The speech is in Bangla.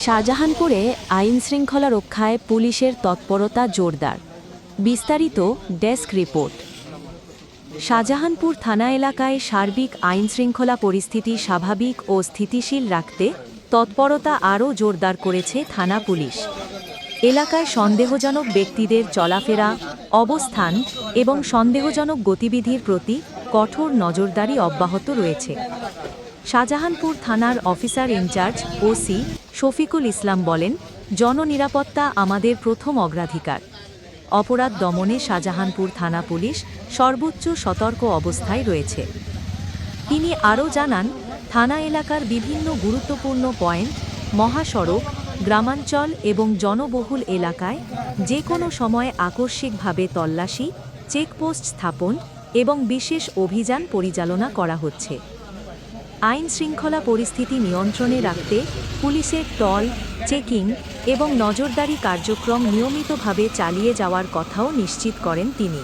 শাহজাহানপুরে আইনশৃঙ্খলা রক্ষায় পুলিশের তৎপরতা জোরদার। বিস্তারিত ডেস্ক রিপোর্ট। শাহজাহানপুর থানা এলাকায় সার্বিক আইনশৃঙ্খলা পরিস্থিতি স্বাভাবিক ও স্থিতিশীল রাখতে তৎপরতা আরও জোরদার করেছে থানা পুলিশ। এলাকায় সন্দেহজনক ব্যক্তিদের চলাফেরা, অবস্থান এবং সন্দেহজনক গতিবিধির প্রতি কঠোর নজরদারি অব্যাহত রয়েছে। শাহজাহানপুর থানার officer in charge OC Shafiqul Islam বলেন, জননিরাপত্তা আমাদের প্রথম অগ্রাধিকার। অপরাধ দমনে শাহজাহানপুর থানা পুলিশ সর্বোচ্চ সতর্ক অবস্থায় রয়েছে। তিনি আরও জানান, থানা এলাকার বিভিন্ন গুরুত্বপূর্ণ পয়েন্ট, মহাসড়ক, গ্রামাঞ্চল এবং জনবহুল এলাকায় যে কোনো সময় আকস্মিকভাবে তল্লাশি, চেকপোস্ট স্থাপন এবং বিশেষ অভিযান পরিচালনা করা হচ্ছে। আইন শৃঙ্খলা পরিস্থিতি নিয়ন্ত্রণে রাখতে পুলিশের টল, চেকিং এবং নজরদারি কার্যক্রম নিয়মিতভাবে চালিয়ে যাওয়ার কথাও নিশ্চিত করেন তিনি।